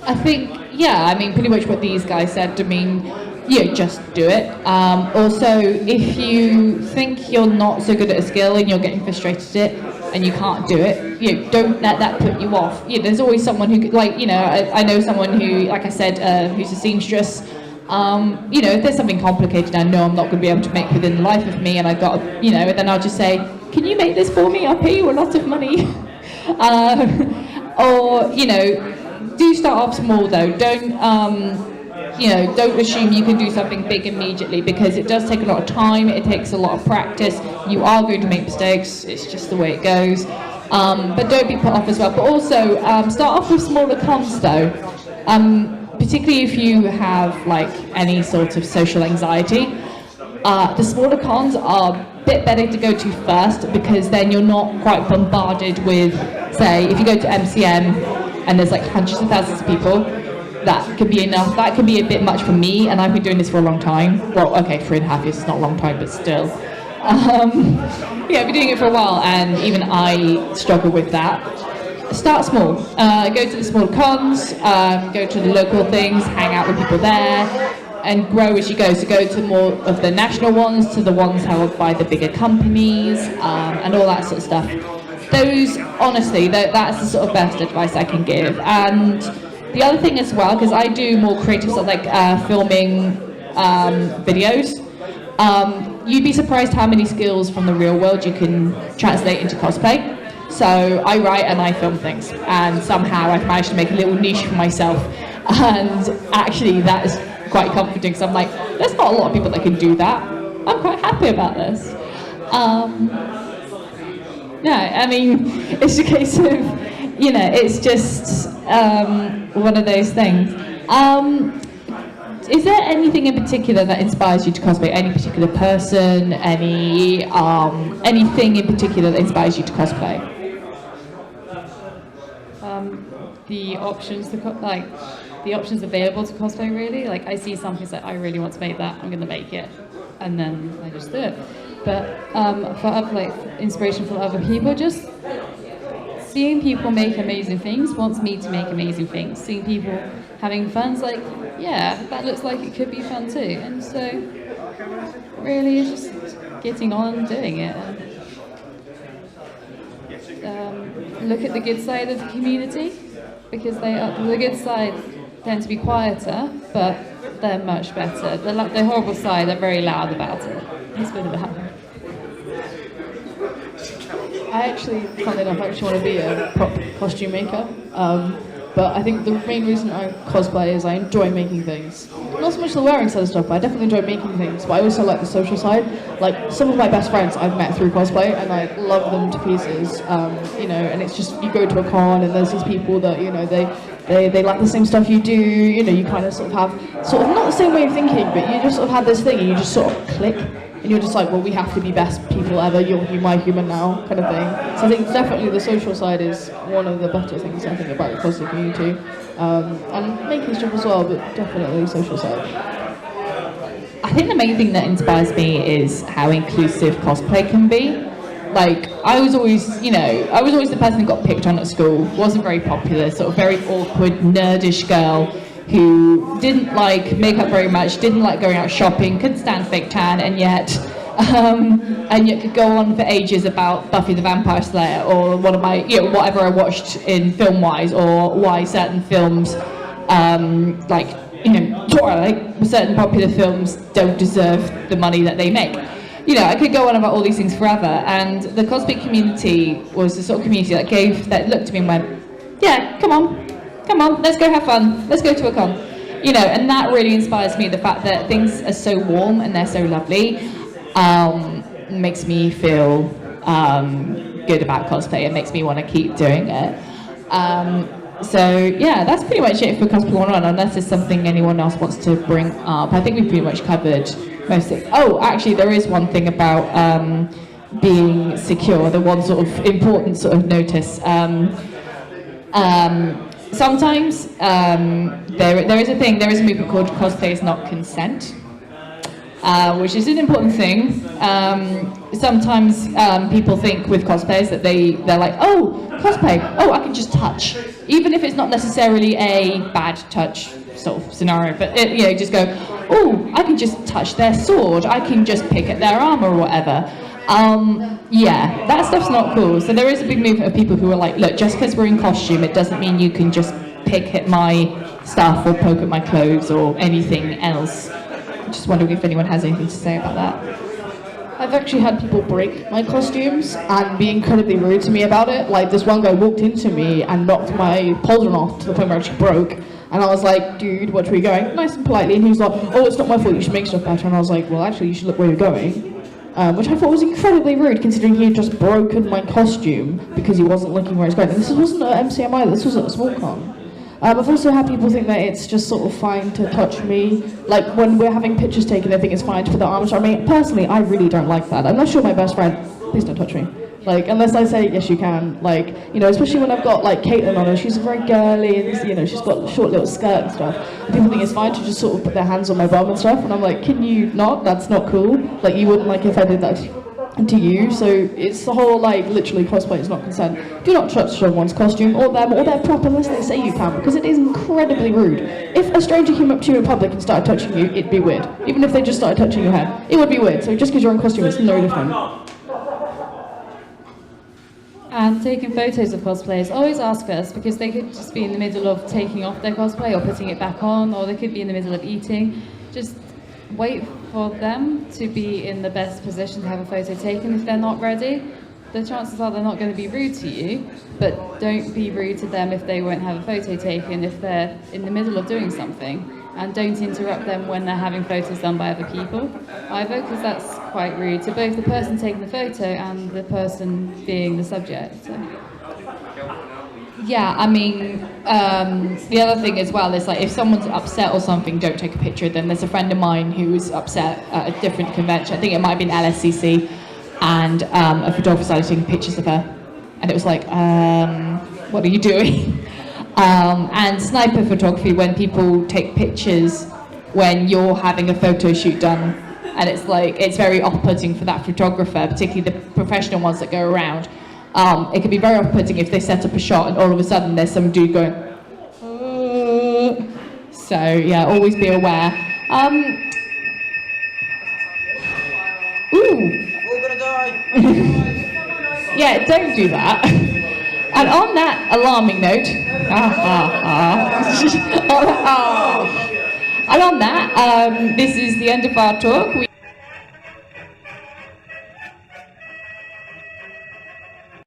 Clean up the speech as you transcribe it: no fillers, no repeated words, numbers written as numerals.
I think, yeah, I mean, pretty much what these guys said. I mean, just do it. Also, if you think you're not so good at a skill and you're getting frustrated at it and you can't do it, don't let that put you off. There's always someone who, I know someone who, like I said, who's a seamstress. If there's something complicated I know I'm not going to be able to make within the life of me, and I've got, then I'll just say, can you make this for me? I'll pay you a lot of money. Or, do start off small though. Don't assume you can do something big immediately, because it does take a lot of time, it takes a lot of practice, you are going to make mistakes, it's just the way it goes. But don't be put off as well. But also, start off with smaller cons though. Particularly if you have any sort of social anxiety, the smaller cons are a bit better to go to first, because then you're not quite bombarded with, say, if you go to MCM and there's hundreds of thousands of people, that can be enough. That can be a bit much for me, and I've been doing this for a long time. Well, okay, 3.5 years is not a long time, but still. I've been doing it for a while, and even I struggle with that. Start small. Go to the small cons, go to the local things, hang out with people there, and grow as you go. So go to more of the national ones, to the ones held by the bigger companies, and all that sort of stuff. Those, honestly, that's the sort of best advice I can give. And the other thing as well, because I do more creative stuff filming videos, you'd be surprised how many skills from the real world you can translate into cosplay. So I write and I film things, and somehow I've managed to make a little niche for myself, and actually that is quite comforting, because I'm like, there's not a lot of people that can do that. I'm quite happy about this. I mean, it's a case of, it's just one of those things. Is there anything in particular that inspires you to cosplay? Any particular person? Anything in particular that inspires you to cosplay? The options, the options available to cosplay, really. I see something that I really want to make that, I'm going to make it, and then I just do it. But for other, inspiration from other people, just seeing people make amazing things wants me to make amazing things. Seeing people having fun's yeah, that looks like it could be fun too. And so, really, it's just getting on and doing it. And, look at the good side of the community, because the good side tend to be quieter, but they're much better. The horrible side, they're very loud about it. It's a bit of that. I actually, funnily enough, want to be a prop costume maker. But I think the main reason I cosplay is I enjoy making things. Not so much the wearing side of stuff, but I definitely enjoy making things. But I also like the social side. Some of my best friends I've met through cosplay, and I love them to pieces. And it's just, you go to a con and there's these people that, they like the same stuff you do. You kind of sort of have, not the same way of thinking, but you just sort of have this thing and you just sort of click. And you're just well, we have to be best people ever, you're my human now, kind of thing. So I think definitely the social side is one of the better things I think about the cosplay community. And making stuff as well, but definitely the social side. I think the main thing that inspires me is how inclusive cosplay can be. I was always the person who got picked on at school, wasn't very popular, sort of very awkward, nerdish girl, who didn't like makeup very much, didn't like going out shopping, couldn't stand fake tan, and yet could go on for ages about Buffy the Vampire Slayer, or one of my, whatever I watched in film-wise, or why certain films, Twilight, certain popular films don't deserve the money that they make. I could go on about all these things forever, and the cosplay community was the sort of community that looked at me and went, yeah, come on, let's go have fun, let's go to a con. And that really inspires me, the fact that things are so warm and they're so lovely, makes me feel good about cosplay. It makes me want to keep doing it. So yeah, that's pretty much it for Cosplay 101, unless there's something anyone else wants to bring up. I think we've pretty much covered most things. Oh, actually there is one thing about being secure, the one sort of important sort of notice. Sometimes there is a movement called cosplay is not consent, which is an important thing. sometimes people think with cosplayers that they're like, oh, cosplay, oh, I can just touch. Even if it's not necessarily a bad touch sort of scenario, but just go, oh, I can just touch their sword, I can just pick at their armor or whatever. Yeah, that stuff's not cool. So there is a big movement of people who are like, look, just because we're in costume, it doesn't mean you can just pick at my stuff or poke at my clothes or anything else. I'm just wondering if anyone has anything to say about that. I've actually had people break my costumes and be incredibly rude to me about it. Like, this one guy walked into me and knocked my pauldron off to the point where it actually broke. And I was like, dude, watch where you're going, nice and politely. And he was like, oh, it's not my fault, you should make stuff better. And I was like, well, actually, you should look where you're going. Which I thought was incredibly rude, considering he had just broken my costume because he wasn't looking where it's going. And this wasn't at MCMI, this was at a small con. I've also had people think that it's just sort of fine to touch me. Like, when we're having pictures taken, they think it's fine to put their arms around me. Personally, I really don't like that. Unless you're my best friend, please don't touch me. Like, unless I say, yes, you can. Like, especially when I've got, like, Caitlin on her, she's very girly, and, she's got a short little skirt and stuff. And people think it's fine to just sort of put their hands on my bum and stuff, and I'm like, can you not? That's not cool. Like, you wouldn't like if I did that to you. So it's the whole, like, literally cosplay is not consent. Do not touch someone's costume or them or their prop unless they say you can, because it is incredibly rude. If a stranger came up to you in public and started touching you, it'd be weird. Even if they just started touching your hair, it would be weird. So just because you're in costume, it's no different. And taking photos of cosplayers, always ask first, because they could just be in the middle of taking off their cosplay or putting it back on, or they could be in the middle of eating. Just wait for them to be in the best position to have a photo taken. If they're not ready, the chances are they're not going to be rude to you, but don't be rude to them if they won't have a photo taken if they're in the middle of doing something. And don't interrupt them when they're having photos done by other people either, because that's quite rude to both the person taking the photo and the person being the subject. So. Yeah, I mean, the other thing as well is, like, if someone's upset or something, don't take a picture of them. There's a friend of mine who was upset at a different convention, I think it might have been LSCC, and a photographer started taking pictures of her. And it was like, what are you doing? And sniper photography, when people take pictures when you're having a photo shoot done, and it's like, it's very off-putting for that photographer, particularly the professional ones that go around. It can be very off-putting if they set up a shot and all of a sudden there's some dude going, so yeah, always be aware. We're gonna die. Yeah, don't do that. And on that alarming note, and on that, this is the end of our talk.